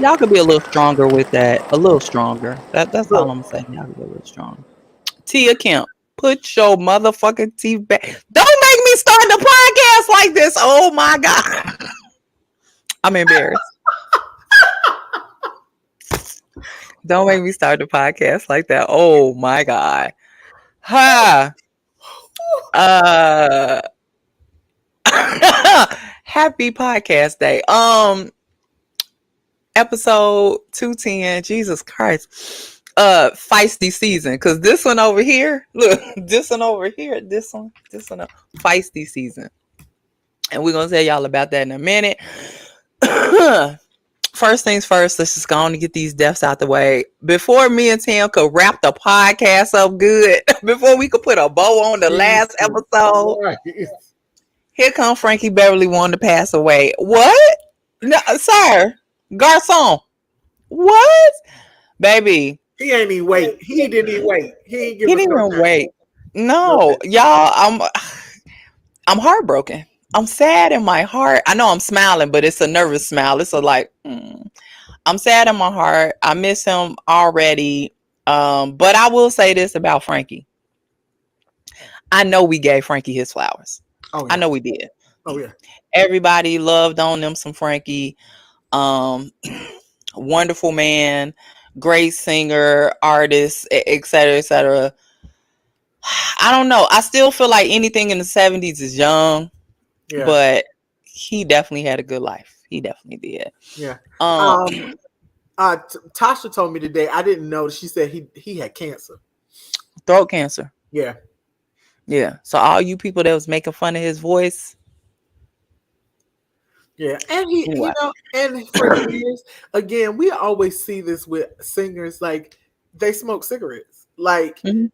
Y'all could be a little stronger with that. A little stronger. That's all I'm saying. Y'all could be a little stronger. Tia Kemp, put your motherfucking teeth back. Don't make me start the podcast like this. Oh my God. I'm embarrassed. Don't make me start the podcast like that. Oh my God. Ha. Happy podcast day. Episode 210. Jesus Christ. Feisty Szn. Because this one over here, look, this one over here, this one, Feisty Szn. And we're gonna tell y'all about that in a minute. First things first, let's just go on and get these deaths out the way. Before me and Tim could wrap the podcast up good, before we could put a bow on the last episode, here come Frankie Beverly wanting to pass away. What? No, sir. Garçon. What? Baby. He ain't even wait. He didn't even wait. He didn't even wait. No, y'all, I'm heartbroken. I'm sad in my heart. I know I'm smiling, but it's a nervous smile. It's a like, I'm sad in my heart. I miss him already. But I will say this about Frankie. I know we gave Frankie his flowers. Oh, yeah. I know we did. Oh, yeah. Everybody loved on them some Frankie. Wonderful man, great singer, artist, etc., etc. I don't know. I still feel like anything in the 70s is young. Yeah. But he definitely had a good life. He definitely did. Yeah. Tasha told me today. I didn't know. She said he had cancer. Throat cancer. Yeah. Yeah. So all you people that was making fun of his voice. Yeah, and he, anyway. And for years, again, we always see this with singers, like they smoke cigarettes. Like, when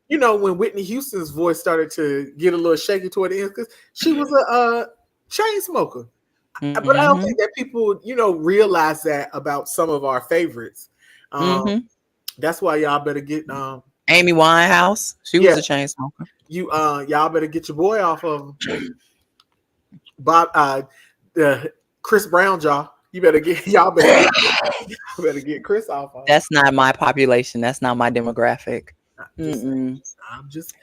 Whitney Houston's voice started to get a little shaky toward the end, because she was a chain smoker. But I don't think that people, realize that about some of our favorites. That's why y'all better get Amy Winehouse. She was a chain smoker. Y'all better get your boy off of Bob. Chris Brown jaw. Better get Chris off. That's not my population. That's not my demographic. I'm just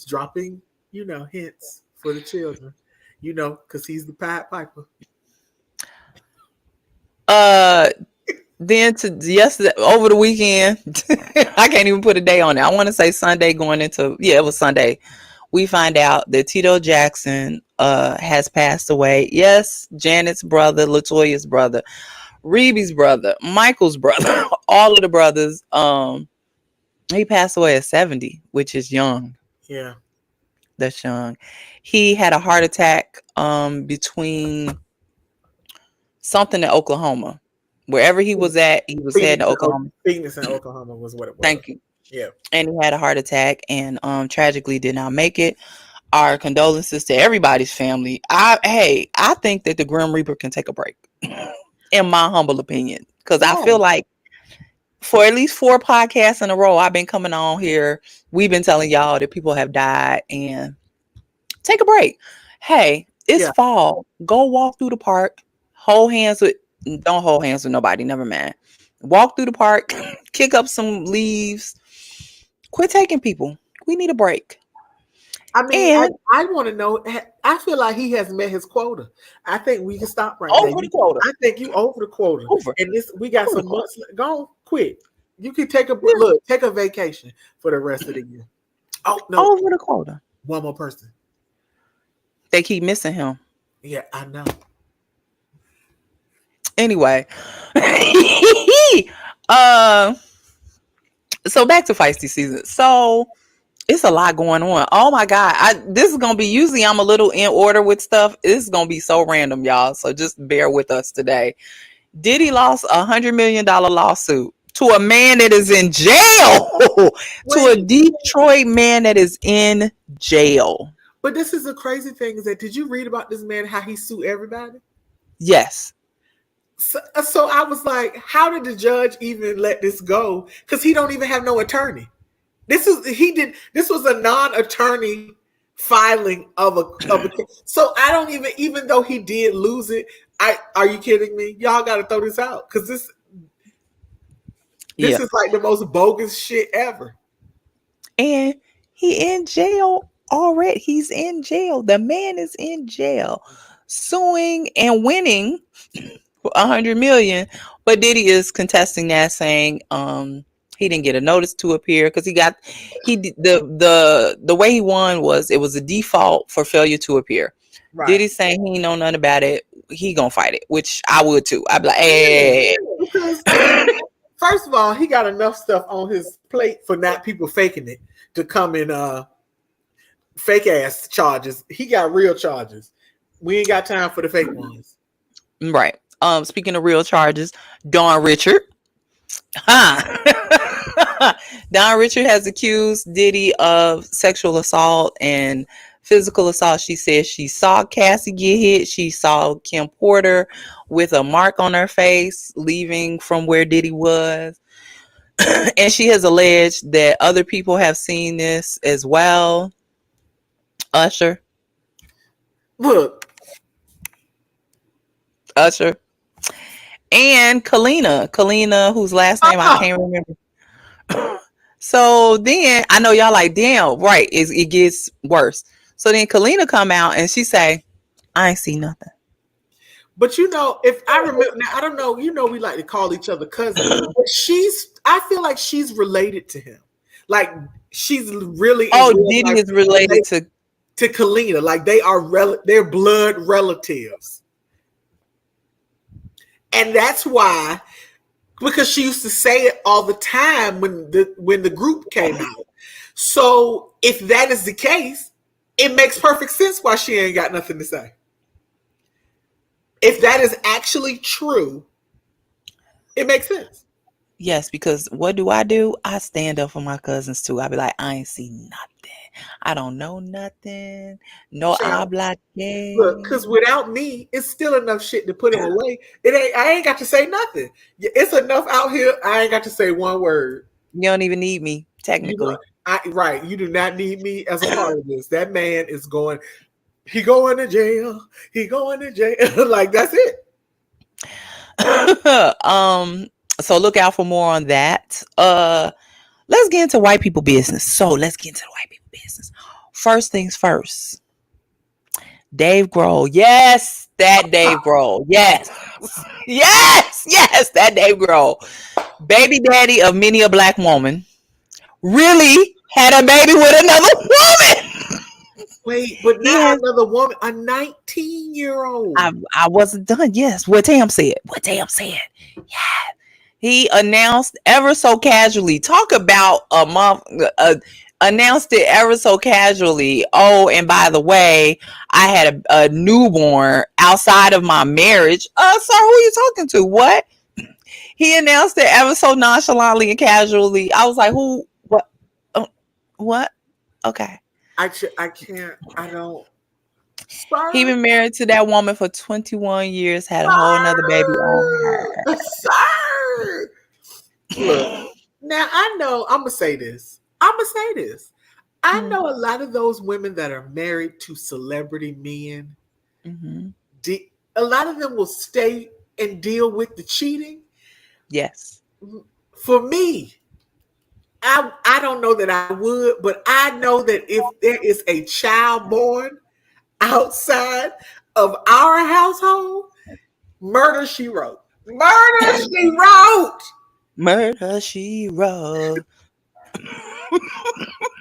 dropping, hints for the children, because he's the Pied Piper. Then yesterday, over the weekend, I can't even put a day on it. I want to say Sunday it was Sunday. We find out that Tito Jackson has passed away. Yes, Janet's brother, LaToya's brother, Reeby's brother, Michael's brother, all of the brothers. He passed away at 70, which is young. Yeah. That's young. He had a heart attack between something in Oklahoma. Wherever he was at, he was heading to Oklahoma. Phoenix in Oklahoma was what it was. Thank you. Yeah. And he had a heart attack and tragically did not make it. Our condolences to everybody's family. I think that the Grim Reaper can take a break, in my humble opinion. Because I feel like for at least 4 podcasts in a row, I've been coming on here. We've been telling y'all that people have died and take a break. Hey, it's fall. Go walk through the park. Don't hold hands with nobody. Never mind. Walk through the park, kick up some leaves. Quit taking people. We need a break. I mean, I want to know. I feel like he has met his quota. I think we can stop right over the quota. I think you over the quota. And we got some months. Go on, quit. You can take a vacation for the rest of the year. Oh no, over the quota. One more person. They keep missing him. Yeah, I know. Anyway, so back to Feisty Szn. So it's a lot going on. Oh my God. This is going to be, usually I'm a little in order with stuff. This is going to be so random, y'all. So just bear with us today. Diddy lost $100 million lawsuit to a man that is in jail. To a Detroit man that is in jail. But this is the crazy thing is that, did you read about this man, how he sued everybody? Yes. So I was like, how did the judge even let this go? Because he don't even have no attorney. This was a non-attorney filing of a so I don't even though he did lose it, are you kidding me? Y'all got to throw this out because This Yeah. is like the most bogus shit ever. And he in jail already. He's in jail. The man is in jail, suing and winning for 100 million. But Diddy is contesting that, saying he didn't get a notice to appear because the way he won was it was a default for failure to appear. Right. Diddy saying he know nothing about it. He gonna fight it, which I would too. I'd be like, hey. Because first of all, he got enough stuff on his plate for not people faking it to come in fake ass charges. He got real charges. We ain't got time for the fake ones. Right. Speaking of real charges, Dawn Richard. Don Richard has accused Diddy of sexual assault and physical assault. She says she saw Cassie get hit. She saw Kim Porter with a mark on her face leaving from where Diddy was. And she has alleged that other people have seen this as well. Usher. Look. And Kalina, whose last name I can't remember. So then I know y'all like, damn, right? It gets worse. So then Kalina come out and she say, I ain't see nothing. But you know, if I remember now, I don't know. You know, we like to call each other cousins. But I feel like she's related to him. Like she's really. Diddy is related to Kalina. Like they're blood relatives. And that's why, because she used to say it all the time when the group came out. So if that is the case, it makes perfect sense why she ain't got nothing to say. If that is actually true, it makes sense. Yes, because what do? I stand up for my cousins too. I be like, I ain't see nothing. I don't know nothing. No habla que. Look, because without me, it's still enough shit to put him away. I ain't got to say nothing. It's enough out here. I ain't got to say one word. You don't even need me, technically. Right. You do not need me as a part of this. That man is going. He going to jail. He going to jail. Like that's it. So look out for more on that. Let's get into white people business. First things first. Dave Grohl. Yes, that Dave Grohl. Yes, that Dave Grohl. Baby daddy of many a black woman really had a baby with another woman. Wait, but not another woman, a 19-year-old. I wasn't done. Yes, what Tam said. Yeah. He announced ever so casually. Talk about a month. Announced it ever so casually. Oh, and by the way, I had a newborn outside of my marriage. Sir, who are you talking to? What? He announced it ever so nonchalantly and casually. I was like, who? What? What? Okay. I can't. I don't. Sir? He been married to that woman for 21 years, had a whole nother baby on her. Sir! Look, now I know, I'm going to say this. I know a lot of those women that are married to celebrity men, a lot of them will stay and deal with the cheating. Yes. For me, I don't know that I would, but I know that if there is a child born outside of our household, murder she wrote. Murder she wrote. Murder she wrote.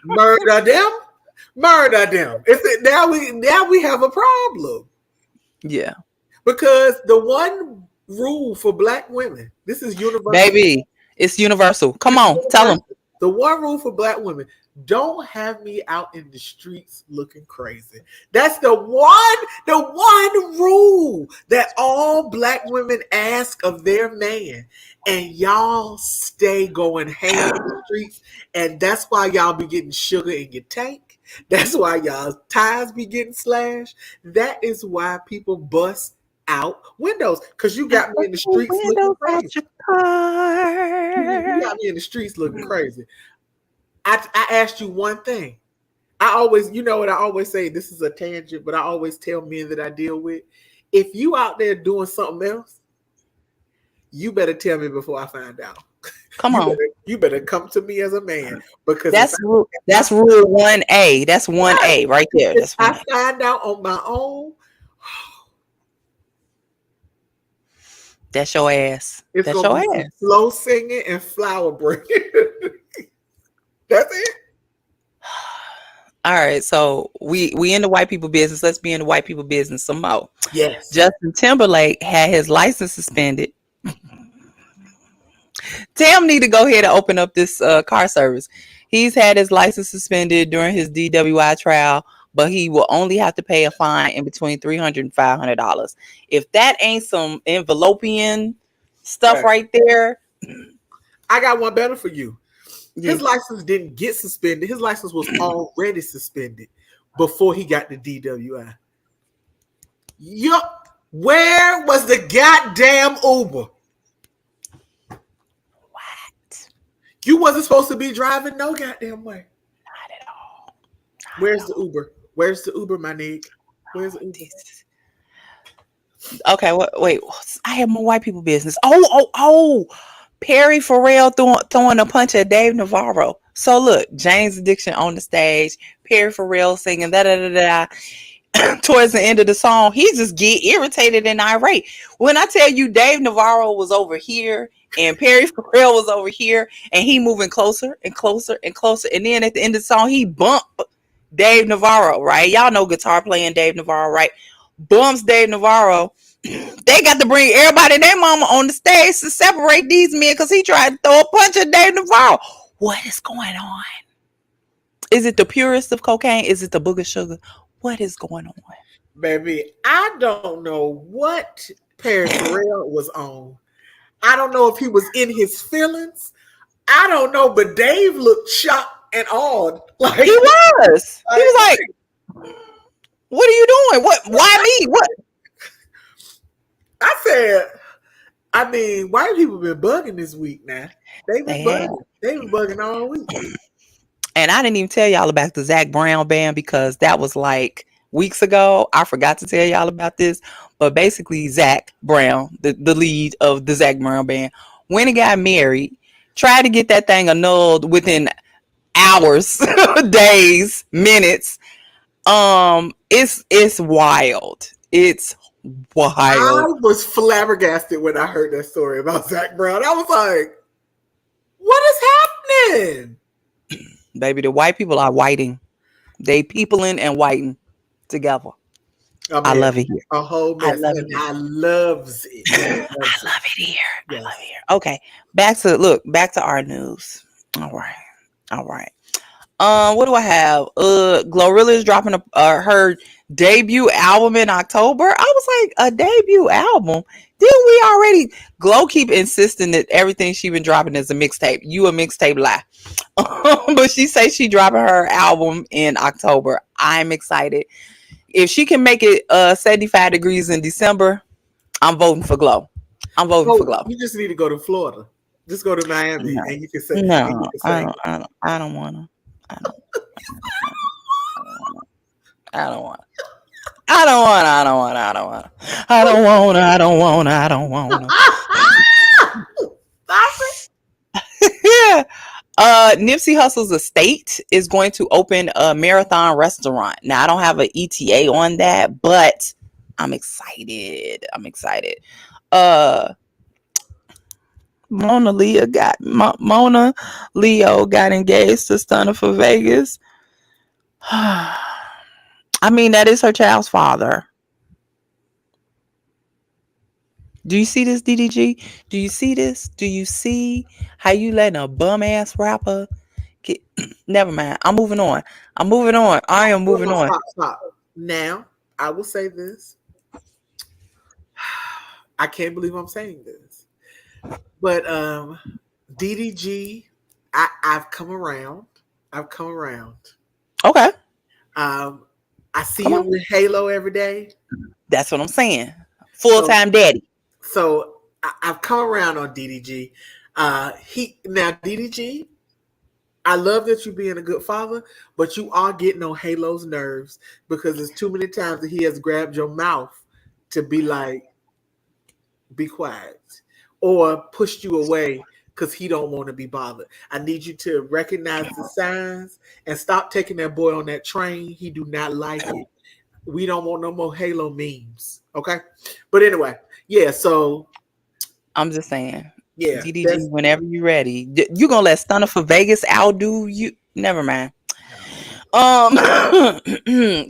Murder them. Now we have a problem. Yeah. Because the one rule for black women, this is universal. Baby, it's universal. Come on, tell them. The one rule for black women: don't have me out in the streets looking crazy. That's the one rule that all black women ask of their man. And y'all stay going ham in the streets. And that's why y'all be getting sugar in your tank. That's why y'all tires be getting slashed. That is why people bust out windows. Because you got me in the streets looking crazy. You got me in the streets looking crazy. I asked you one thing. I always, you know what I always say, this is a tangent, but I always tell men that I deal with, if you out there doing something else, you better tell me before I find out. Come on. You better come to me as a man, because That's rule 1A. That's 1A right there. if That's I 1A. find out on my own, That's your ass. it's That's gonna your be some ass. slow singing and flower breaking. That's it. All right, so we in the white people business. Let's be in the white people business some more. Yes. Justin Timberlake had his license suspended. Tam need to go ahead and open up this car service. He's had his license suspended during his DWI trial, but he will only have to pay a fine in between $300 and $500. If that ain't some envelopian stuff right there, I got one better for you. His yeah. license didn't get suspended. His license was already suspended before he got the DWI. Yup. Where was the goddamn Uber? What? You wasn't supposed to be driving no goddamn way. Not at all. Where's the Uber? Where's the Uber, my nigga? Where's the Uber? Okay, wait. I have more white people business. Oh. Perry Farrell throwing a punch at Dave Navarro. So look, Jane's Addiction on the stage, Perry Farrell singing da da da da. Towards the end of the song, he just get irritated and irate. When I tell you Dave Navarro was over here and Perry Farrell was over here, and he moving closer and closer and closer, and then at the end of the song, he bumped Dave Navarro, right? Y'all know guitar playing Dave Navarro, right? Bumps Dave Navarro. They got to bring everybody and their mama on the stage to separate these men because he tried to throw a punch at Dave Navarro. What is going on? Is it the purest of cocaine? Is it the booger sugar? What is going on? Baby, I don't know what Perry Farrell was on. I don't know if he was in his feelings. I don't know, but Dave looked shocked and awed. Like he was. He was like, "What are you doing? What? Why me? What?" I said, I mean, white people been bugging this week now. They been bugging. They been bugging all week. And I didn't even tell y'all about the Zach Brown band because that was like weeks ago. I forgot to tell y'all about this. But basically, Zach Brown, the lead of the Zach Brown band, went and got married, tried to get that thing annulled within hours, days, minutes. It's wild. It's wild. I was flabbergasted when I heard that story about Zach Brown. I was like, what is happening? Baby, the white people are whiting. They peopling and whiting together. I love it here. A whole mess. I love it. I love it here. Yes. I love it here. Okay, back to our news. All right. What do I have? Glorilla is dropping her debut album in October. I was like, a debut album? Didn't we already? Glow keep insisting that everything she been dropping is a mixtape. You a mixtape lie. But she says she dropping her album in October. I'm excited. If she can make it 75 degrees in December, I'm voting for Glow. I'm voting for Glow. You just need to go to Florida. Just go to Miami and you can say no. I don't want to. I don't want. Yeah. Nipsey Hussle's estate is going to open a marathon restaurant. Now I don't have an ETA on that, but I'm excited. Mona Leo got engaged to Stunner for Vegas. I mean, that is her child's father. Do you see this, DDG? Do you see this? Do you see how you letting a bum ass rapper get? Never mind. I'm moving on. I am moving on. Stop. Now, I will say this. I can't believe I'm saying this. But DDG, I've come around. Okay. I see him with Halo every day. That's what I'm saying. Full-time daddy. So I've come around on DDG. DDG, I love that you being a good father, but you are getting on Halo's nerves because there's too many times that he has grabbed your mouth to be like, be quiet, or pushed you away because he don't want to be bothered. I need you to recognize the signs and stop taking that boy on that train. He do not like it. We don't want no more Halo memes. Okay. But anyway, yeah, so I'm just saying. yeah, DDG, that's whenever you're ready. You gonna let Stunner for Vegas outdo you? Never mind.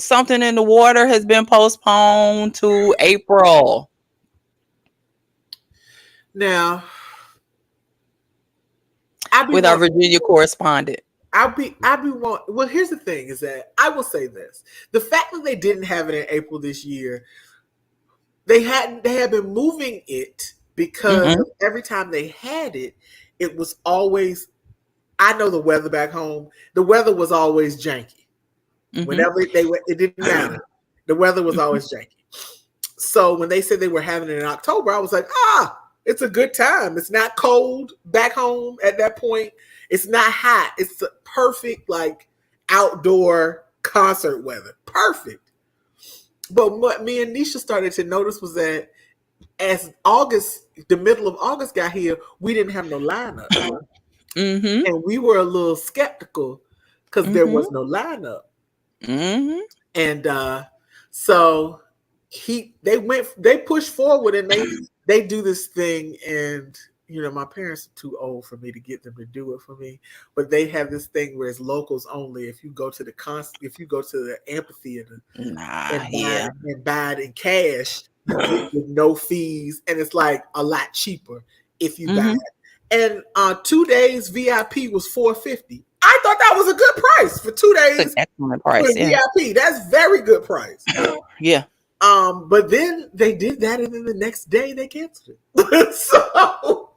Something in the Water has been postponed to April. now I be With our wanting Virginia correspondent. I be want. Well, here's the thing: is that I will say this: the fact that they didn't have it in April this year, they had been moving it because Mm-hmm. every time they had it, it was always. I know the weather back home. The weather was always janky. Mm-hmm. Whenever they went, it didn't matter. The weather was always janky. So when they said they were having it in October, I was like, it's a good time. It's not cold back home at that point. It's not hot. It's the perfect like outdoor concert weather. Perfect. But what me and Nisha started to notice was that as August, the middle of August got here, we didn't have no lineup. Mm-hmm. And we were a little skeptical because there Mm-hmm. was no lineup. Mm-hmm. And so they pushed forward and they do this thing. And my parents are too old for me to get them to do it for me, but they have this thing where it's locals only. If you go to the amphitheater Nah, and yeah. buy it in cash, you get with no fees, and it's like a lot cheaper if you buy Mm-hmm. it. And 2 days VIP was $450. I thought that was a good price for 2 It's an days excellent for price, the yeah. VIP. That's very good price. Yeah. But then they did that, and then the next day they canceled it. So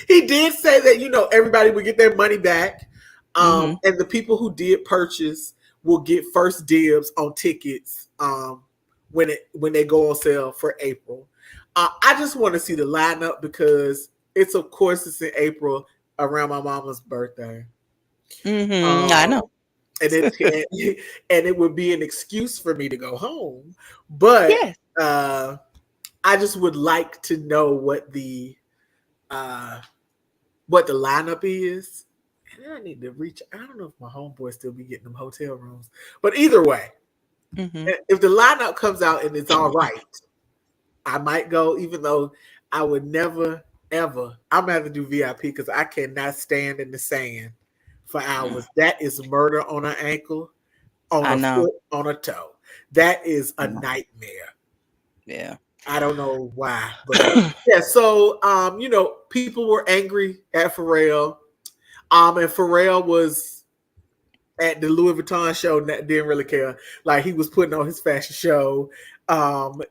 he did say that everybody would get their money back, Mm-hmm. and the people who did purchase will get first dibs on tickets when they go on sale for April. I just want to see the lineup because it's in April around my mama's birthday. Mm-hmm. I Um, know. and it would be an excuse for me to go home. But Yes. I just would like to know uh, what the lineup is. And I need to reach. I don't know if my homeboy still be getting them hotel rooms, but either way, Mm-hmm. if the lineup comes out and it's all right, I might go. Even though I would never ever. I'm gonna have to do VIP because I cannot stand in the sand for hours. That is murder on an ankle, on I a know. foot, on a toe. That is I a know. nightmare. Yeah. I don't know why, but yeah. So, people were angry at Pharrell. And Pharrell was at the Louis Vuitton show. Didn't really care. Like he was putting on his fashion show.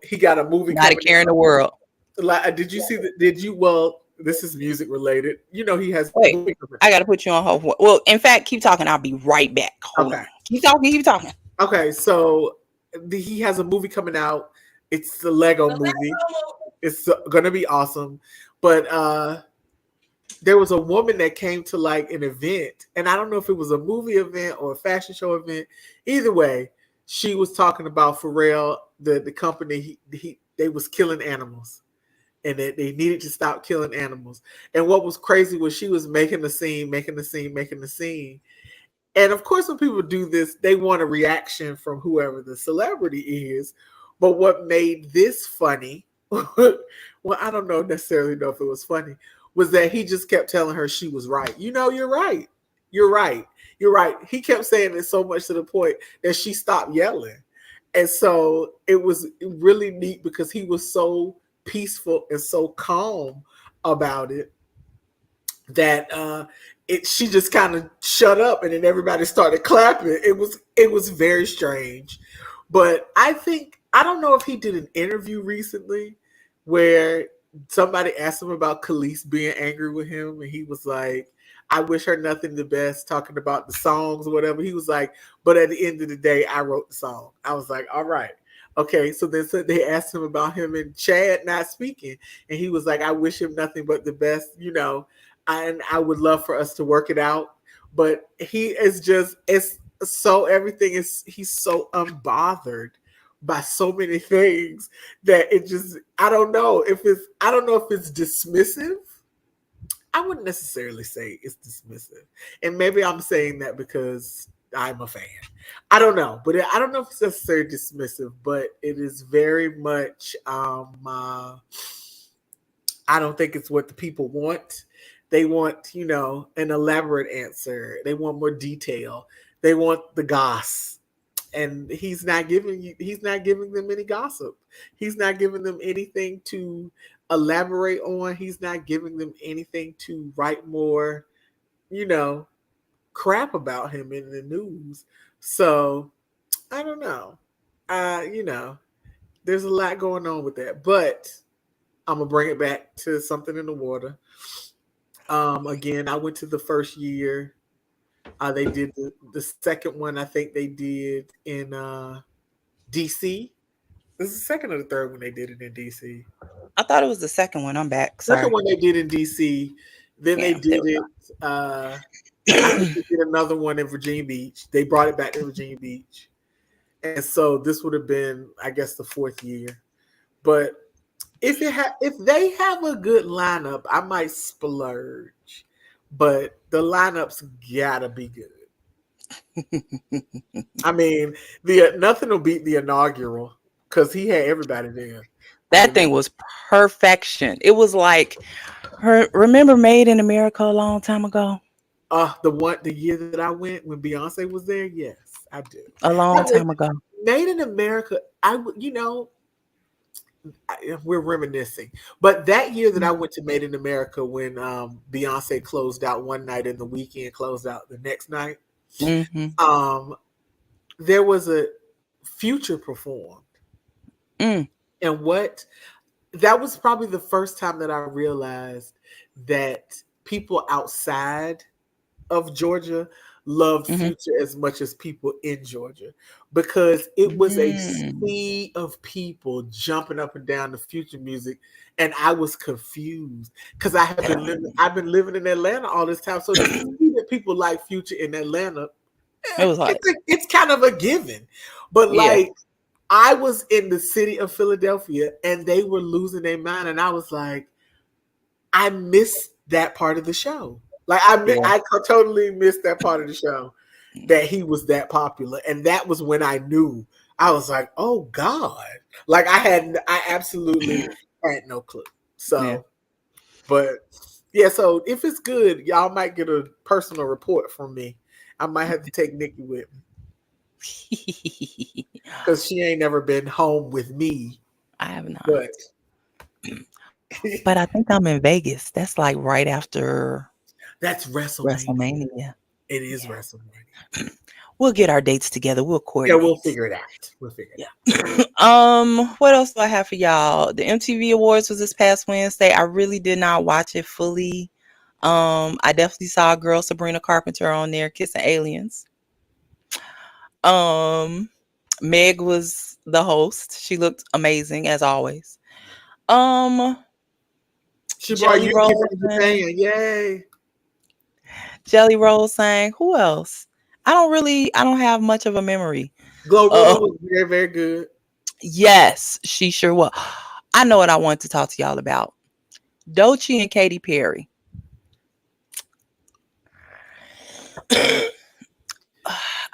He got a movie Not a coming care in the out. world. Like, did you see that? Did you? Well, this is music related. He has a Wait, movie coming I gotta put you on hold. Well, in fact, keep talking. I'll be right back. out. Hold on. Okay. Keep talking. Keep talking. Okay. So he has a movie coming out. It's the Lego movie. It's gonna be awesome. But there was a woman that came to like an event, and I don't know if it was a movie event or a fashion show event. Either way, she was talking about Pharrell, the company. They was killing animals, and that they needed to stop killing animals. And what was crazy was she was making the scene, making the scene, making the scene. And of course, when people do this, they want a reaction from whoever the celebrity is. But what made this funny, well, I don't necessarily know if it was funny, was that he just kept telling her she was right. You're right. You're right. You're right. He kept saying it so much to the point that she stopped yelling. And so it was really neat because he was so peaceful and so calm about it that she just kind of shut up, and then everybody started clapping. It was very strange. But I don't know if he did an interview recently where somebody asked him about Khalees being angry with him, and he was like, I wish her nothing the best, talking about the songs or whatever. He was like, but at the end of the day, I wrote the song. I was like, all right. Okay, so then they asked him about him and Chad not speaking, and he was like, I wish him nothing but the best, and I would love for us to work it out. But he is just, it's so everything is, he's so unbothered by so many things that it just, I don't know if it's dismissive I wouldn't necessarily say it's dismissive. And maybe I'm saying that because I'm a fan. I don't know. But I don't know if it's necessarily dismissive, but it is very much I don't think it's what the people want. They want, an elaborate answer. They want more detail. They want the goss. And he's not giving them any gossip. He's not giving them anything to elaborate on. He's not giving them anything to write more, crap about him in the news. So I don't know. There's a lot going on with that. But I'm gonna bring it back to something in the water. Again, I went to the first year. They did the second one. I think they did in DC. This is the second or the third one they did it in DC. I thought it was the second one. I'm back. Second Sorry. one they did in DC. Then they did it. I think they did another one in Virginia Beach. They brought it back to Virginia Beach, and so this would have been, I guess, the fourth year. But if they have a good lineup, I might splurge. But the lineups gotta be good. I mean, nothing will beat the inaugural because he had everybody there. That thing was perfection. It was like remember Made in America a long time ago? The year that I went when Beyonce was there, yes, I do. A long time ago. Made in America, we're reminiscing. But that year that I went to Made in America when Beyonce closed out one night and The Weeknd closed out the next night, there was a Future performed. And that was probably the first time that I realized that people outside of Georgia loved Future as much as people in Georgia, because it was a sea of people jumping up and down to Future music, and I was confused because I've been living in Atlanta all this time, so to see that people like Future in Atlanta, it was like it's kind of a given. But like, I was in the city of Philadelphia and they were losing their mind, and I was like, I missed that part of the show. Like I totally missed that part of the show, that he was that popular. And that was when I knew. I was like, oh God. Like I absolutely had no clue. So, but yeah, so if it's good, y'all might get a personal report from me. I might have to take Nikki with me, because she ain't never been home with me. I have not. But I think I'm in Vegas. That's like right after. That's WrestleMania. It is WrestleMania. We'll get our dates together. We'll coordinate. Yeah, we'll figure it out. What else do I have for y'all? The MTV Awards was this past Wednesday. I really did not watch it fully. I definitely saw girl Sabrina Carpenter on there kissing aliens. Meg was the host. She looked amazing as always. She brought you from Japan. Yay. Jelly Roll sang. Who else? I don't have much of a memory. Glorilla was very, very good. Yes, she sure was. I know what I want to talk to y'all about. Doechii and Katy Perry.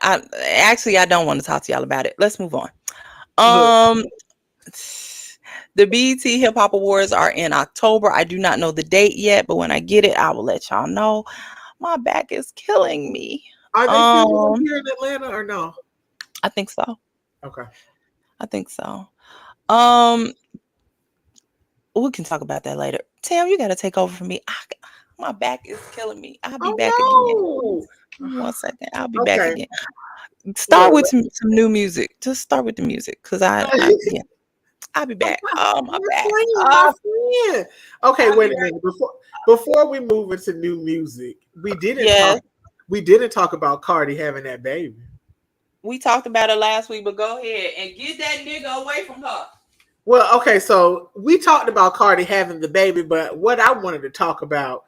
I don't want to talk to y'all about it. Let's move on. The BET Hip Hop Awards are in October. I do not know the date yet, but when I get it, I will let y'all know. My back is killing me. Are they still here in Atlanta or no? I think so. Okay. I think so. We can talk about that later. Tam, you got to take over for me. My back is killing me. I'll be back again. 1 second. I'll be back again. Start with some new music. Just start with the music, because I'll be back. Oh, my back. Okay, wait a minute. Before we move into new music, we didn't talk about Cardi having that baby. We talked about it last week, but go ahead and get that nigga away from her. Well, okay, so we talked about Cardi having the baby, but what I wanted to talk about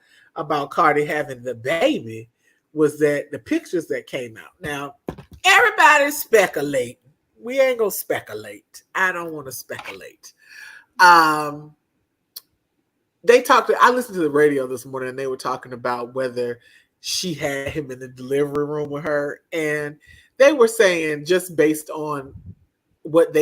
Cardi having the baby was that the pictures that came out. Now, everybody's speculating. We ain't gonna speculate. I don't want to speculate. I listened to the radio this morning and they were talking about whether she had him in the delivery room with her, and they were saying just based on what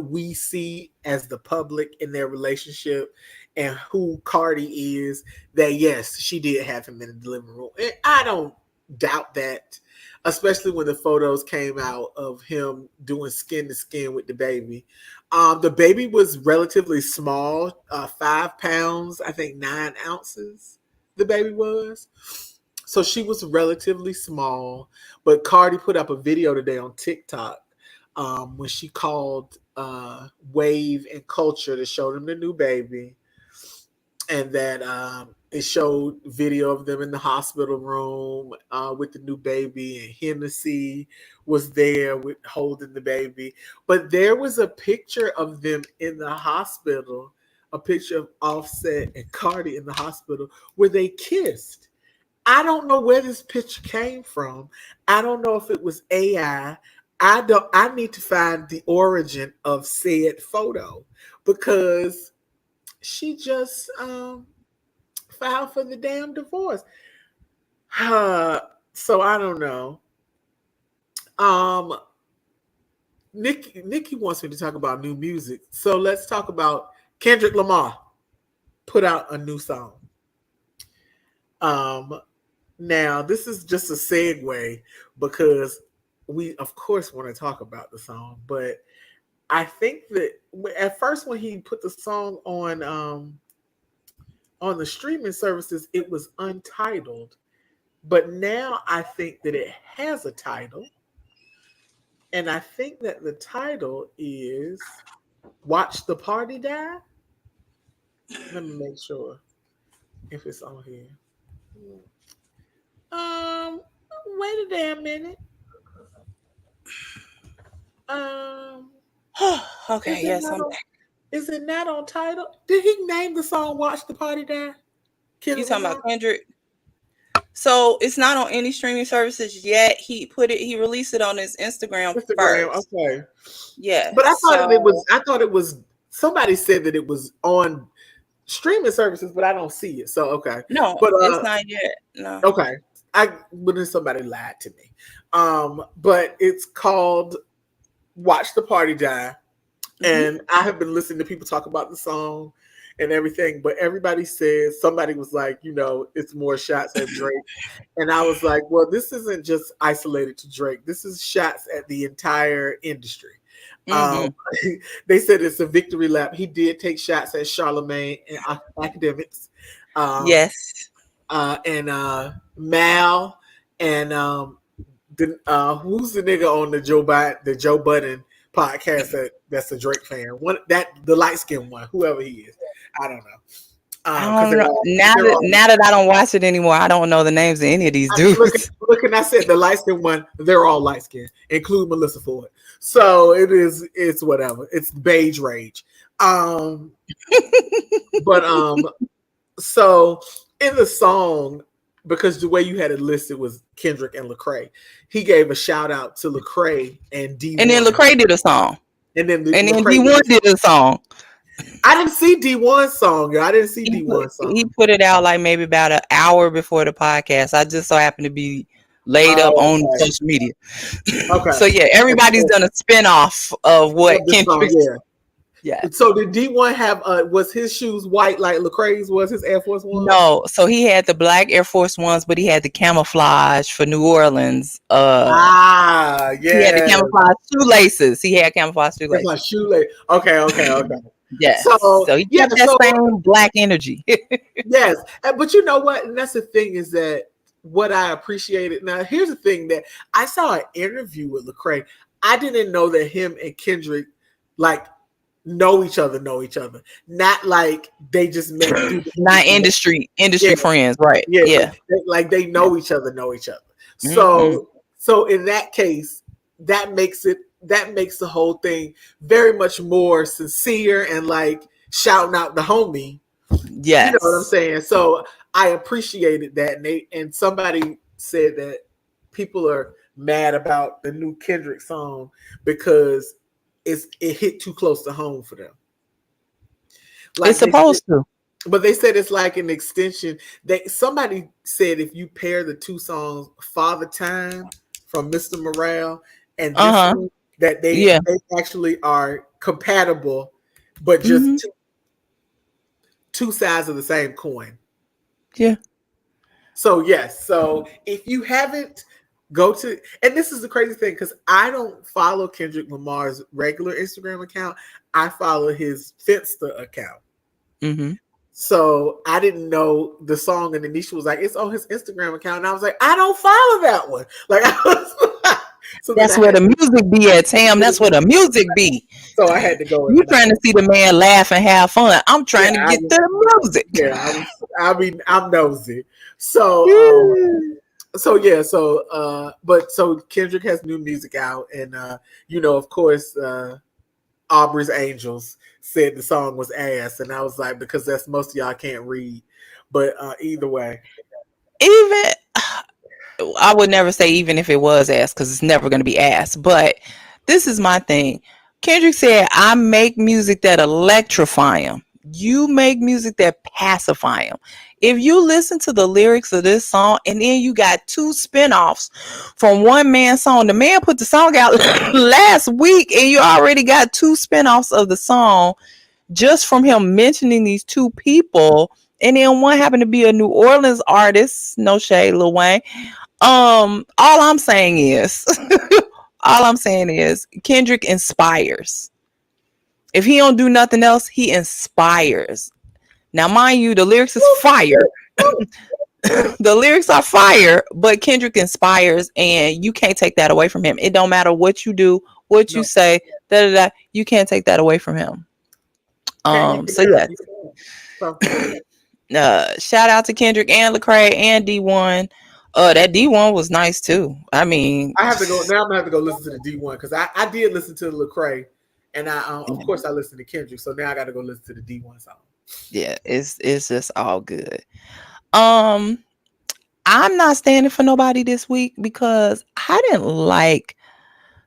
we see as the public in their relationship and who Cardi is, that yes, she did have him in the delivery room. And I don't doubt that, especially when the photos came out of him doing skin to skin with the baby. The baby was relatively small, 5 pounds, I think 9 ounces the baby was. So she was relatively small. But Cardi put up a video today on TikTok when she called Wave and Culture to show them the new baby. And that it showed video of them in the hospital room with the new baby, and Hennessy was there with holding the baby. But there was a picture of them in the hospital, a picture of Offset and Cardi in the hospital where they kissed. I don't know where this picture came from. I don't know if it was AI. I need to find the origin of said photo, because she just filed for the damn divorce. So I don't know. Nikki wants me to talk about new music. So let's talk about Kendrick Lamar put out a new song. Now this is just a segue because we of course want to talk about the song, but I think that at first when he put the song on the streaming services, it was untitled. But now I think that it has a title. And I think that the title is Watch the Party Die. Let me make sure if it's on here. Wait a damn minute. Okay, yes, I'm back. Is it not on title? Did he name the song Watch the Party Die? You talking about Kendrick? So it's not on any streaming services yet. He released it on his Instagram first. Okay. Yeah. But I thought it was somebody said that it was on streaming services, but I don't see it. So okay. No, but it's not yet. No. Okay. But then somebody lied to me. But it's called Watch the Party Die. And I have been listening to people talk about the song and everything, but everybody says, somebody was like, it's more shots at Drake. And I was like, well, this isn't just isolated to Drake. This is shots at the entire industry. They said it's a victory lap. He did take shots at Charlemagne and academics. Yes. And Mal and who's the nigga on the Joe Budden podcast that's a Drake fan. The light skinned one, whoever he is. I don't know. I don't know. Now that I don't watch it anymore, I don't know the names of any of these dudes. Look, and I said the light skinned one, they're all light skinned, including Melissa Ford. So it's whatever. It's beige rage. But so in the song, because the way you had it listed was Kendrick and Lecrae, he gave a shout out to Lecrae and D1. And then Lecrae did a song. And then D1 did a song. I didn't see D1's song. I didn't see D1's song. He put it out like maybe about an hour before the podcast. I just so happened to be laid up on social media. Okay. So yeah, everybody's done a spinoff of what Kendrick. Yeah. So did D1 have was his shoes white like Lecrae's was his Air Force Ones? No. So he had the black Air Force Ones, but he had the camouflage for New Orleans. Yeah. He had the camouflage shoelaces. Like shoelace. Okay. Yeah. So he got that same black energy. Yes. But you know what? And that's the thing is that what I appreciated. Now, here's the thing that I saw an interview with Lecrae. I didn't know that him and Kendrick know each other, not like they just met not industry friends, right? Yeah. Like they know each other. So in that case, that makes the whole thing very much more sincere and like shouting out the homie. Yes. You know what I'm saying? So I appreciated that. And somebody said that people are mad about the new Kendrick song because it hit too close to home for them. Like it's supposed to. But they said it's like an extension. Somebody said if you pair the two songs, Father Time from Mr. Morale and this one, that they actually are compatible, but just two sides of the same coin. Yeah. So yes, so if you haven't, go to, and this is the crazy thing because I don't follow Kendrick Lamar's regular Instagram account. I follow his Finsta account. Mm-hmm. So I didn't know the song, and Anisha was like, "It's on his Instagram account," and I was like, "I don't follow that one." Like, I was, so that's where the music be at, Tam. That's where the music be. So I had to go. You trying to see the man laugh and have fun? I'm trying to get to the music. Yeah, I'm nosy. So, so Kendrick has new music out, and of course, Aubrey's Angels said the song was ass, and I was like, because that's most of y'all can't read, but either way, I would never say even if it was ass, because it's never going to be ass. But this is my thing. Kendrick said, "I make music that electrify him. You make music that pacify him." If you listen to the lyrics of this song, and then you got two spinoffs from one man's song, the man put the song out last week, and you already got two spinoffs of the song just from him mentioning these two people. And then one happened to be a New Orleans artist, no shade, Lil Wayne. All I'm saying is Kendrick inspires. If he don't do nothing else, he inspires. Now, mind you, the lyrics is fire. The lyrics are fire, but Kendrick inspires, and you can't take that away from him. It don't matter what you do, what you say, you can't take that away from him. So yeah. Shout out to Kendrick and Lecrae and D1. That D1 was nice too. I mean, I have to go now. I'm gonna have to go listen to the D1 because I did listen to Lecrae, and I of course I listened to Kendrick. So now I got to go listen to the D1 song. Yeah, it's just all good. I'm not standing for nobody this week because I didn't like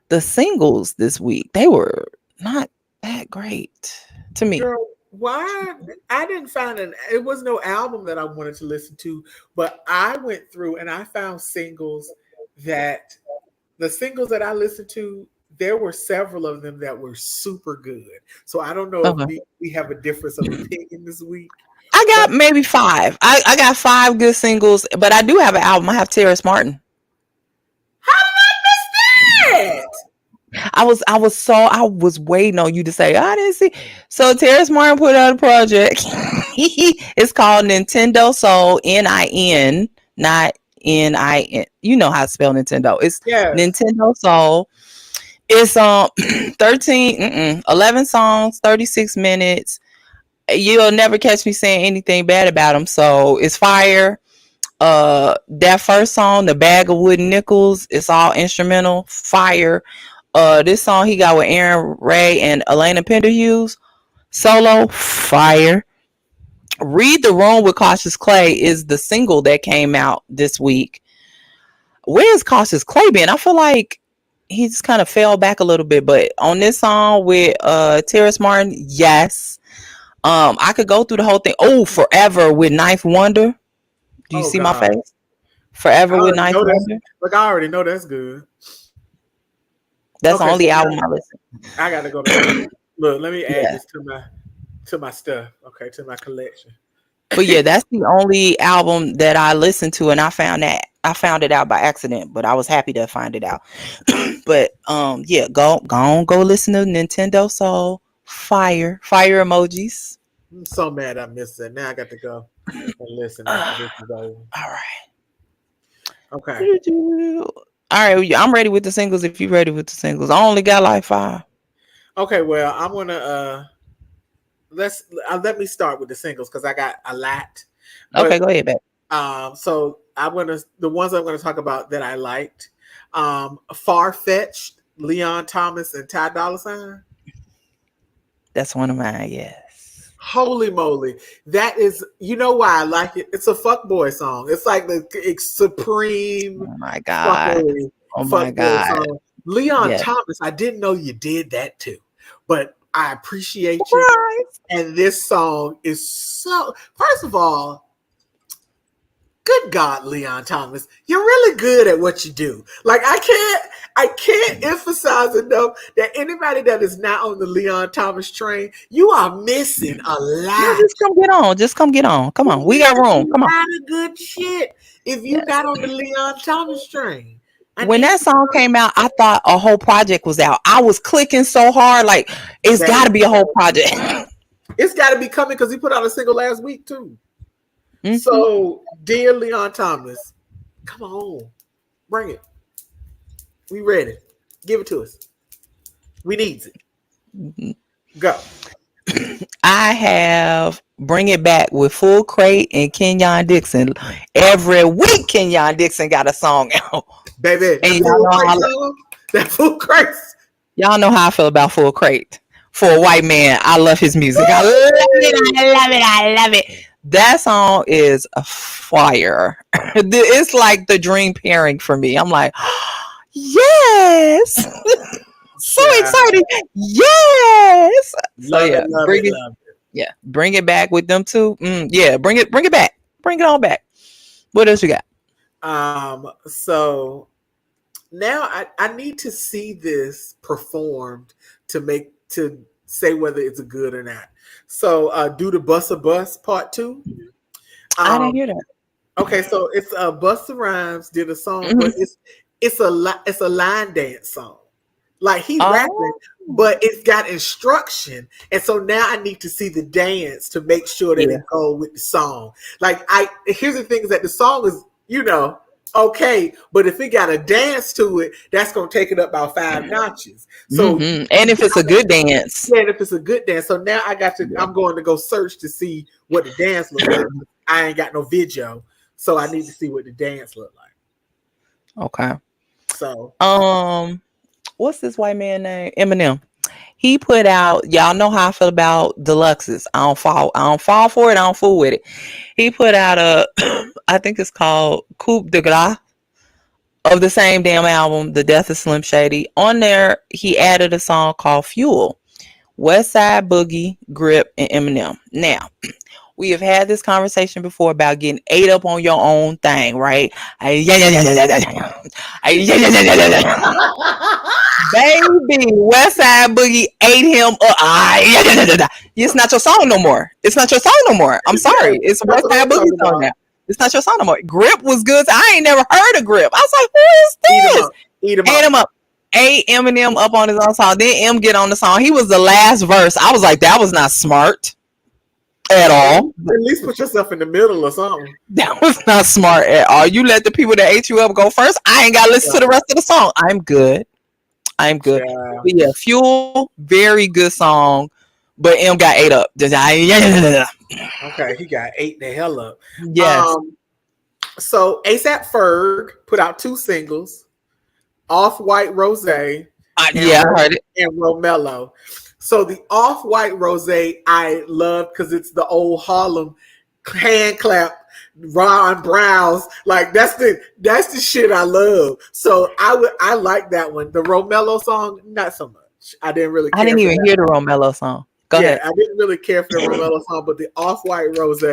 the singles this week. They were not that great to me. Girl, why? I didn't find it was no album that I wanted to listen to, but I went through and I found singles that the singles that I listened to, there were several of them that were super good. So I don't know if we have a difference of opinion this week. I got maybe 5. I got 5 good singles, but I do have an album. I have Terrace Martin. How did I miss that? I was waiting on you to say, I didn't see. So Terrace Martin put out a project. It's called Nintendo Soul, Nin, not Nin. You know how to spell Nintendo. It's Nintendo Soul. It's 11 songs, 36 minutes. You'll never catch me saying anything bad about him. So it's fire. That first song, The Bag of Wooden Nickels, it's all instrumental, fire. This song he got with Aaron Ray and Elena Penderhughes, solo, fire. Read the Room with Cautious Clay is the single that came out this week. Where's Cautious Clay been? I feel like he just kind of fell back a little bit, but on this song with Terrace Martin, yes. I could go through the whole thing. Oh, Forever with Ninth Wonder. Do you see my face? Forever with Ninth Wonder. Look, I already know that's good. That's the only album I listen. I gotta go to look. Let me add this to my stuff. Okay, to my collection. But yeah, that's the only album that I listened to, and I found it out by accident, but I was happy to find it out. But yeah, go listen to Nintendo Soul. Fire emojis. I'm so mad I missed it. Now I got to go and listen after this is over. All right. Okay. All right, I'm ready with the singles if you're ready with the singles. I only got like 5. Okay, well, I'm gonna let me start with the singles because I got a lot. Okay, go ahead, babe. So the ones I'm gonna talk about that I liked. Far-Fetched, Leon Thomas and Ty Dolla $ign. That's one of mine, yes. Holy moly. That is, you know why I like it? It's a fuckboy song. It's like the supreme. Oh my God. Song. Leon Thomas, I didn't know you did that too. But I appreciate you. Surprise. And this song is so, first of all, good God, Leon Thomas, you're really good at what you do. Like I can't emphasize enough that anybody that is not on the Leon Thomas train, you are missing a lot. Yeah, just come get on. Just come get on. Come on. We got room. Come on. A lot of good shit if you got on the Leon Thomas train. When that song came out, I thought a whole project was out. I was clicking so hard, like it's got to be a whole project. It's got to be coming because he put out a single last week too. Mm-hmm. So, dear Leon Thomas, come on, bring it. We ready. Give it to us. We need it. Mm-hmm. Go. I have Bring It Back with Full Crate and Kenyon Dixon. Every week, Kenyon Dixon got a song out. Baby, and that Full Crate. Y'all know how I feel about Full Crate. For a white man, I love his music. I love it. I love it. I love it. That song is a fire. It's like the dream pairing for me. I'm like, yes. So excited. Yes. Bring it back with them too. Bring it back. Bring it on back. What else you got? So now I need to see this performed to say whether it's good or not. So do the Busta Bus Part 2. I didn't hear that. Okay, so it's Busta Rhymes did a song, but it's a line dance song. Like he's rapping, but it's got instruction, and so now I need to see the dance to make sure that it goes with the song. Like here's the thing: is that the song is okay, but if it got a dance to it, that's gonna take it up about 5 notches. So, and if it's a good dance, and if it's a good dance, so now I'm going to go search to see what the dance looks like. I ain't got no video, so I need to see what the dance look like. Okay. So, what's this white man name? Eminem. He put out. Y'all know how I feel about deluxes. I don't fall for it. I don't fool with it. He put out I think it's called Coupe de Grace of the same damn album, The Death of Slim Shady. On there, he added a song called Fuel. Westside Boogie, Grip, and Eminem. Now, we have had this conversation before about getting ate up on your own thing, right? Baby, Westside Boogie ate him up. It's not your song no more. It's not your song no more. I'm sorry. It's Westside Boogie song now. It's not your song no more. Grip was good. I ain't never heard of Grip. I was like, who is this? Eat him up. Ate Eminem up on his own song. Then M get on the song. He was the last verse. I was like, that was not smart at all. At least put yourself in the middle or something. That was not smart at all. You let the people that ate you up go first. I ain't got to listen to the rest of the song. I'm good. Yeah. But yeah, Fuel, very good song. But M got ate up. Okay, he got ate the hell up. Yes. So ASAP Ferg put out 2 singles, Off-White Rose. I heard it. And Romello. So the Off-White Rose I love because it's the old Harlem hand clap, Ron Browns. Like that's the shit I love. So I like that one. The Romello song, not so much. I didn't even hear the Romello song. Go ahead. I didn't really care for the Romello song, but the Off-White Rose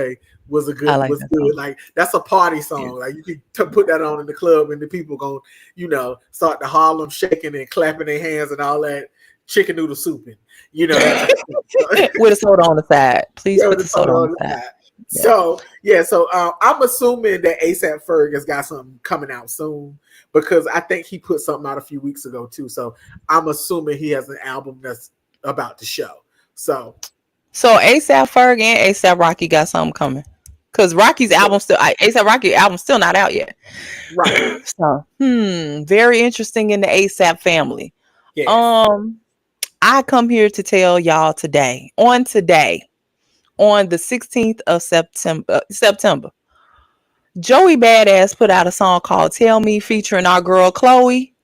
was a good. Was good. Song. Like that's a party song. Yeah. Like you can put that on in the club, and the people gonna start the Harlem shaking and clapping their hands and all that chicken noodle souping. With a soda on the side, please put the soda on the side. Yeah. So I'm assuming that ASAP Ferg has got something coming out soon because I think he put something out a few weeks ago too. So I'm assuming he has an album that's about to show. So ASAP Ferg and ASAP Rocky got something coming because Rocky's album ASAP Rocky album still not out yet. Right. So very interesting in the ASAP family. Yes. I come here to tell y'all today, on the 16th of September, Joey Badass put out a song called Tell Me featuring our girl Chloe.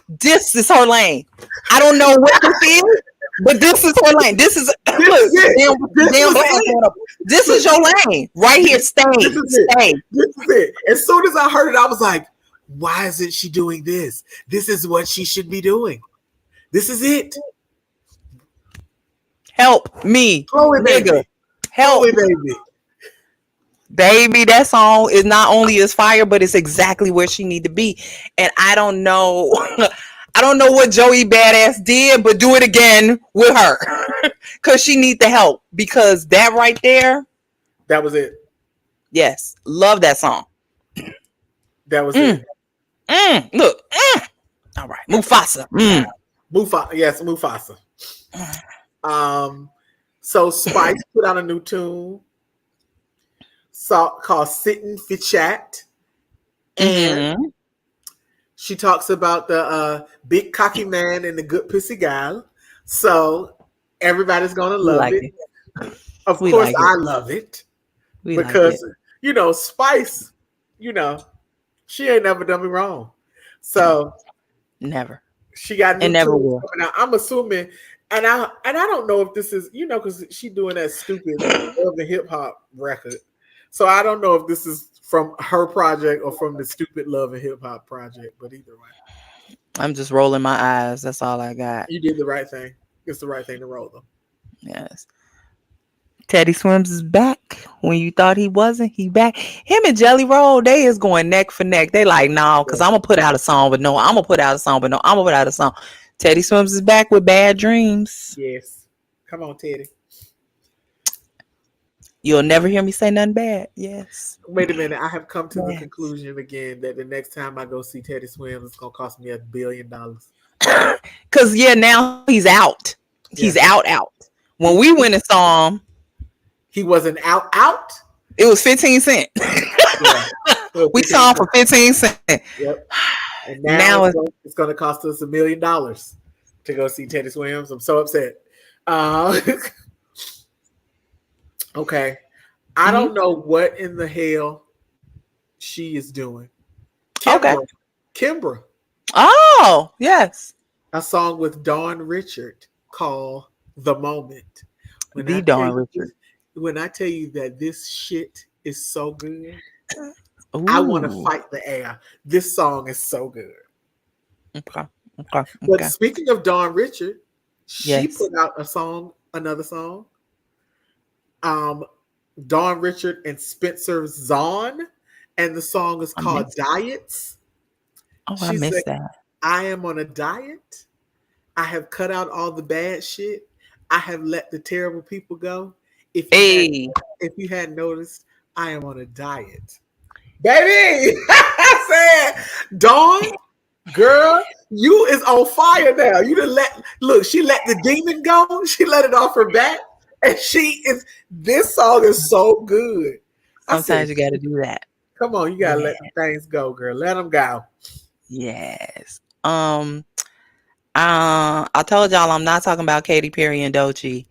This is her lane. I don't know what this is, but this is her lane. This is your lane right here. Stay. This is it. As soon as I heard it, I was like, why isn't she doing this? This is what she should be doing. This is it. Help me, Chloe nigga. baby. Help, Chloe baby. baby. That song is not only is fire, but it's exactly where she need to be. And I don't know, I don't know what Joey Badass did, but do it again with her, cause she need the help. Because that right there, That was it. yes, love that song. That was it. Look, all right, Mufasa. Yes, Mufasa. So Spice put out a new tune called Sittin' for Chat. And she talks about the big cocky man and the good pussy gal. So everybody's gonna love like it. Of We course, like it. I love it We like because it. Spice, she ain't never done me wrong. So Never. she got new And never tunes will. coming out. I'm assuming, and I don't know if this is because she doing that stupid love and hip hop record. So I don't know if this is from her project or from the stupid love and hip hop project. But either way, I'm just rolling my eyes. That's all I got. you did the right thing. It's the right thing to roll them. Yes. Teddy Swims is back. When you thought he wasn't, he back. Him and Jelly Roll, they is going neck for neck. They like, no, because I'm going to put out a song, but no, I'm going to put out a song, but no, I'm going to put out a song. Teddy Swims is back with Bad Dreams. Yes. Come on, Teddy. You'll never hear me say nothing bad. Yes. Wait a minute. I have come to the conclusion again that the next time I go see Teddy Swims, it's going to cost me $1 billion. Because, now he's out. He's out. When we went and saw him, he wasn't out. It was 15 cents. Yeah. We saw him for 15 cents. Yep. And now it's going to cost us $1 million to go see Teddy Swims. I'm so upset. Okay. I don't know what in the hell she is doing. Kimbra. Oh, yes. A song with Dawn Richard called The Moment. Dawn Richard. When I tell you that this shit is so good, I want to fight the air. This song is so good. Okay. But speaking of Dawn Richard, she put out another song. Dawn Richard and Spencer Zahn, and the song is called Diets. Oh, I missed that. I am on a diet. I have cut out all the bad shit. I have let the terrible people go. If you hadn't noticed, I am on a diet. Baby! I said, Dawn, girl, you is on fire now. You done she let the demon go. She let it off her back. And this song is so good. Sometimes you got to do that. Come on, you got to let the things go, girl. Let them go. Yes. I told y'all I'm not talking about Katy Perry and Doechii.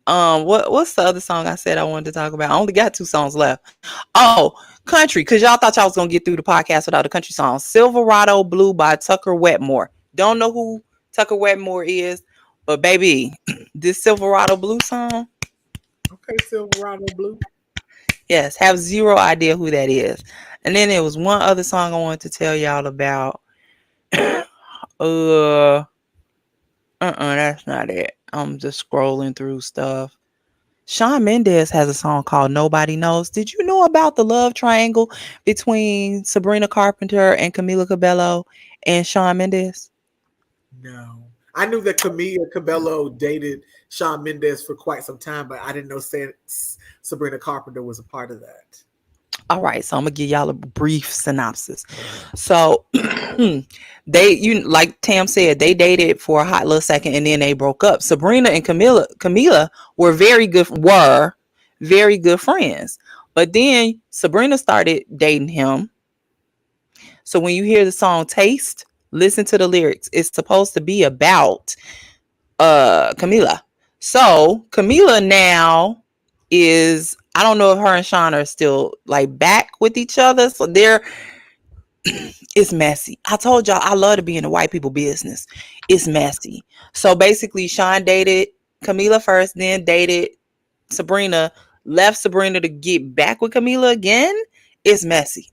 What's the other song I said I wanted to talk about? I only got 2 songs left. Oh, country, because y'all thought y'all was gonna get through the podcast without a country song. Silverado Blue by Tucker Wetmore. Don't know who Tucker Wetmore is, but baby, this Silverado Blue song. Okay, Silverado Blue. Yes, have zero idea who that is. And then there was one other song I wanted to tell y'all about. That's not it. I'm just scrolling through stuff. Shawn Mendes has a song called Nobody Knows. Did you know about the love triangle between Sabrina Carpenter and Camila Cabello and Shawn Mendes? No. I knew that Camila Cabello dated Shawn Mendes for quite some time, but I didn't know Sabrina Carpenter was a part of that. All right, so I'm gonna give y'all a brief synopsis. So like Tam said, they dated for a hot little second and then they broke up. Sabrina and Camila were very good friends. But then Sabrina started dating him. So when you hear the song Taste, listen to the lyrics. It's supposed to be about Camila. So Camila now is, I don't know if her and Shawn are still like back with each other. So it's messy. I told y'all I love to be in the white people business. It's messy. So basically Shawn dated Camila first, then dated Sabrina, left Sabrina to get back with Camila again. It's messy.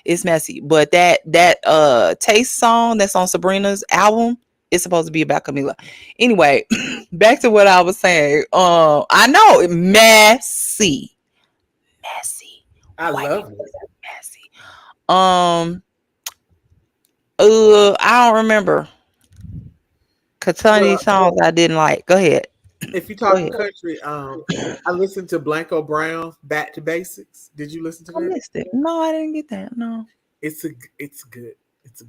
It's messy. But that Taste song that's on Sabrina's album It's supposed to be about Camila. Anyway, back to what I was saying. I know messy, messy. I White love people it. is messy. I don't remember. Cause some of these Well, songs I didn't like. Go ahead. if you're Go talking ahead. country, I listened to Blanco Brown, Back to Basics. Did you listen to I that? missed it. No, I didn't get that. No, It's good. It's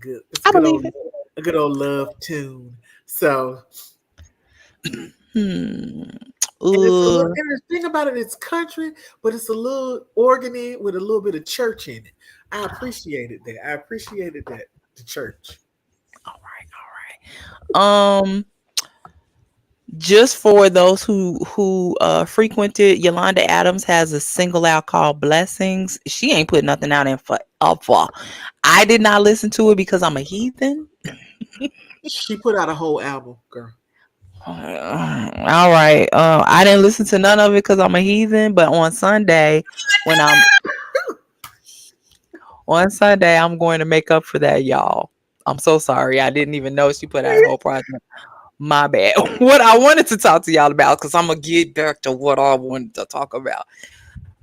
I believe it. a good old love tune. So, Hmm. and it's a little, Uh, and the thing about it, it's country, but it's a little organy with a little bit of church in it. I appreciated that. I appreciated that the church. all right, all right. Just for those who frequented, Yolanda Adams has a single out called Blessings. She ain't put nothing out in forever. I did not listen to it because I'm a heathen. She put out a whole album, girl. All right. I didn't listen to none of it because I'm a heathen. But when I'm on Sunday, I'm going to make up for that, y'all. I'm so sorry. I didn't even know she put out a whole project. My bad. What I wanted to talk to y'all about, because I'm gonna get back to what I wanted to talk about.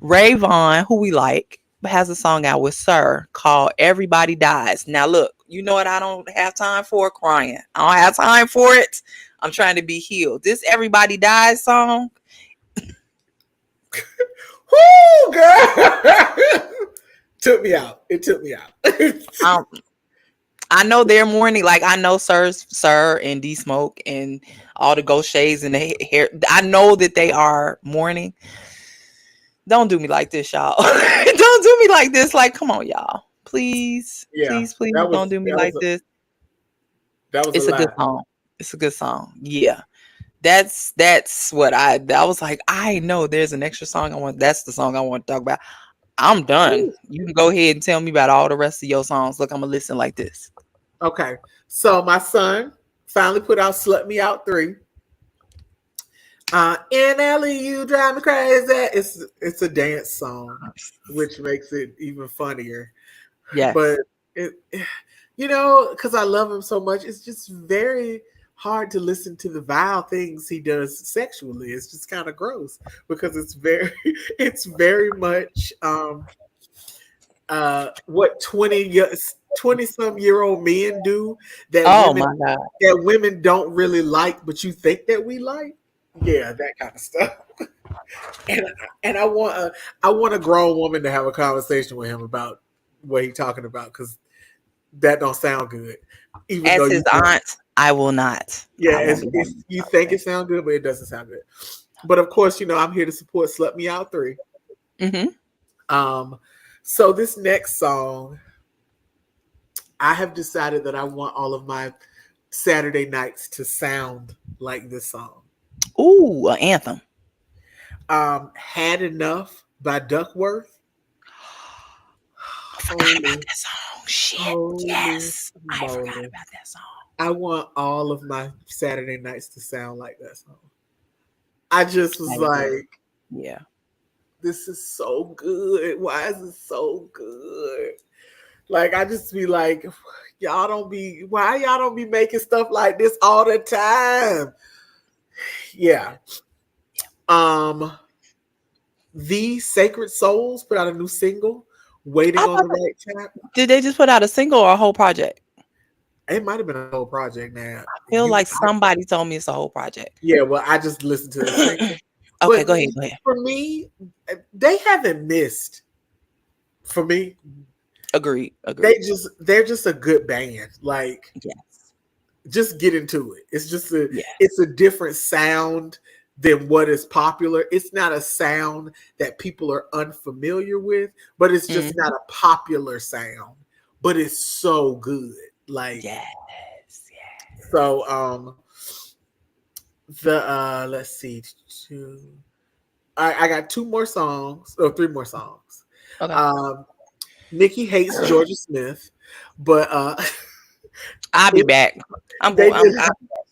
Ray Vaughn, who we like, has a song out with Sir called Everybody Dies. Now, look, you know what I don't have time for? Crying. I don't have time for it. I'm trying to be healed. This Everybody Dies song, Whoo, girl! Took me out. It took me out. um, I know they're mourning. Like, I know Sir and D Smoke and all the ghost shades and the hair. I know that they are mourning. Don't do me like this, y'all. Don't do me like this. Like, come on, y'all. Please, Yeah, please, please that don't was do me like this. that was a It's a good lie. song. It's a good song. Yeah. That's what I was like, I know there's an extra song I want. That's the song I want to talk about. I'm done. You can go ahead and tell me about all the rest of your songs. Look, I'm gonna listen like this. Okay, so my son finally put out "Slut Me Out 3." NLE, you drive me crazy. It's a dance song, which makes it even funnier. Yes. But it, because I love him so much, it's just very hard to listen to the vile things he does sexually. It's just kind of gross because it's very much what 20 some year old men do Oh my God. that women don't really like, but you think that we like. Yeah, that kind of stuff. And and I want a grown woman to have a conversation with him about what he's talking about, because that don't sound good. Even though As his you think, aunt, I will not. yeah, I won't be having it's this you think it conversation. sounds good, but it doesn't sound good. But of course, I'm here to support "Slut Me Out 3." Mm-hmm. Um, so this next song, I have decided that I want all of my Saturday nights to sound like this song. Ooh, an anthem. "Had Enough" by Duckworth. I forgot about Holy, that song. Shit. holy Yes. I forgot moly. about that song. I want all of my Saturday nights to sound like that song. I just I was agree. like, Yeah. this is so good. Why is it so good? Like, I just be like, why y'all don't be making stuff like this all the time? Yeah. Um, The Sacred Souls put out a new single, "Waiting I on thought the Right Tap." did they just put out a single or a whole project? It might have been a whole project now. I feel like somebody told me it's a whole project. Yeah, well, I just listened to the single. Okay, But go ahead. Go ahead. for me, they haven't missed. For me, Agreed. Agreed. they're just a good band. Like, Yes. just get into it. It's just Yeah. it's a different sound than what is popular. It's not a sound that people are unfamiliar with, but it's just Mm-hmm. not a popular sound. But it's so good. Like, Yes. Yeah. so the let's see, two. I got two more songs, or three more songs. Okay. Um, Nikki hates Georgia Smith, but I'll be it, back. I'm they going. did I'll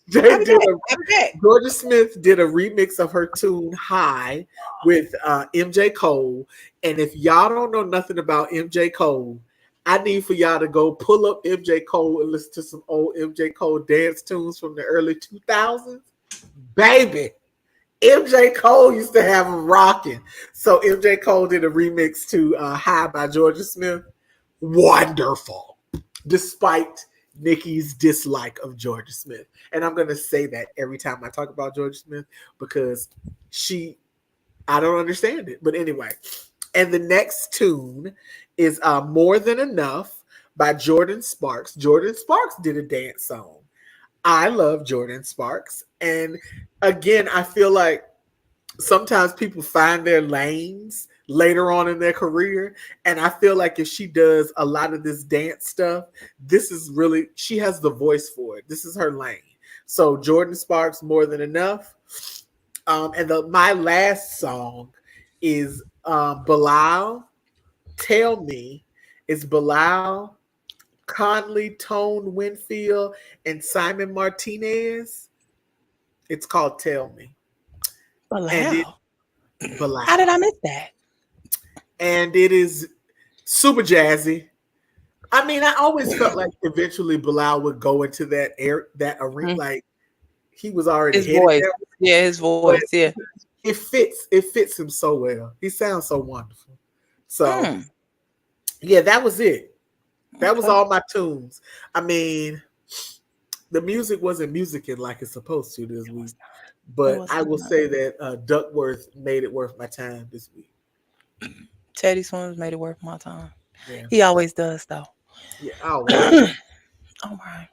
they be did back. a I'll be back. Georgia Smith did a remix of her tune "High" with MJ Cole. And if y'all don't know nothing about MJ Cole, I need for y'all to go pull up MJ Cole and listen to some old MJ Cole dance tunes from the early 2000s. Baby, MJ Cole used to have them rocking. So MJ Cole did a remix to High by Georgia Smith. Wonderful. Despite Nikki's dislike of Georgia Smith. And I'm going to say that every time I talk about Georgia Smith because I don't understand it. But anyway, and the next tune is More Than Enough by Jordan Sparks. Jordan Sparks did a dance song. I love Jordan Sparks. And again, I feel like sometimes people find their lanes later on in their career. And I feel like if she does a lot of this dance stuff, this is really, she has the voice for it. This is her lane. So Jordan Sparks, More Than Enough. And my last song is Bilal, Tell Me. It's Bilal, Conley, Tone Winfield, and Simon Martinez. It's called Tell Me. Bilal. Bilal. How did I miss that? And it is super jazzy. I mean, I always felt like eventually Bilal would go into that arena, like he was already his voice. Yeah, his voice. Yeah, it fits him so well. He sounds so wonderful. So yeah, that was it. That was all my tunes. I mean, the music wasn't musicking like it's supposed to this week, but I will say that Duckworth made it worth my time this week. Teddy Swims made it worth my time. Yeah. He always does, though. Yeah, always. All right.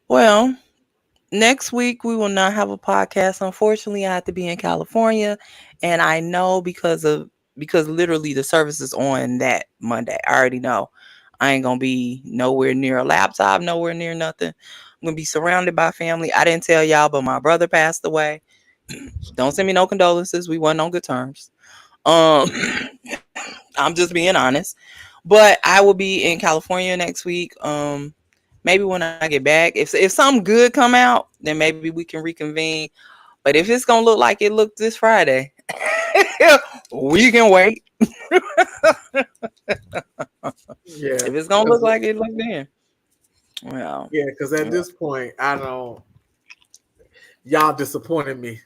Well, next week we will not have a podcast. Unfortunately, I have to be in California, and I know because literally the service is on that Monday. I already know I ain't gonna be nowhere near a laptop, nowhere near nothing. I'm gonna be surrounded by family. I didn't tell y'all, but my brother passed away. Don't send me no condolences. We weren't on good terms. I'm just being honest. But I will be in California next week. Maybe when I get back, if something good come out, then maybe we can reconvene. But if it's gonna look like it looked this Friday, we can wait. Yeah. If it's gonna look like it looked then. Well. Yeah, because at this point, y'all disappointed me.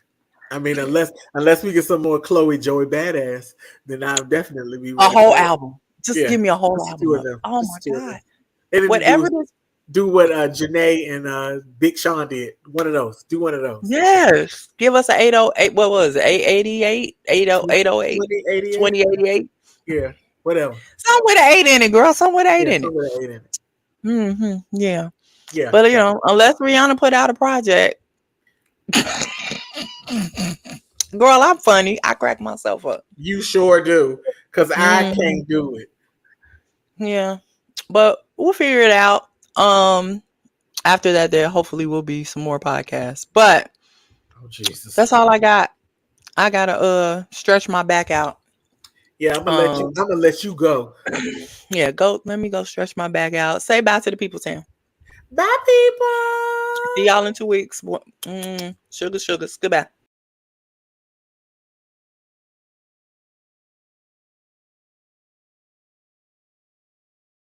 I mean, unless we get some more Chloe Joey Badass, then I'll definitely be ready. A whole album. Just give me a whole album. Oh my God. Whatever this. Do what Janae and Big Sean did. One of those. Do one of those. Yes. Give us an 808. What was it? 888? 808? 2088? Yeah. Whatever. Some with an 8 in it, girl. Some with an 8 in it. Some with an 8 in it. Mm-hmm. Yeah. Yeah. But unless Rihanna put out a project. Girl, I'm funny. I crack myself up. You sure do. Because I can't do it. Yeah. But we'll figure it out. After that, there hopefully will be some more podcasts. But Jesus, that's all I got. I gotta stretch my back out. Yeah, I'm gonna let you go. Yeah, go. Let me go stretch my back out. Say bye to the people, Sam. Bye, people. See y'all in 2 weeks. Sugars. Goodbye.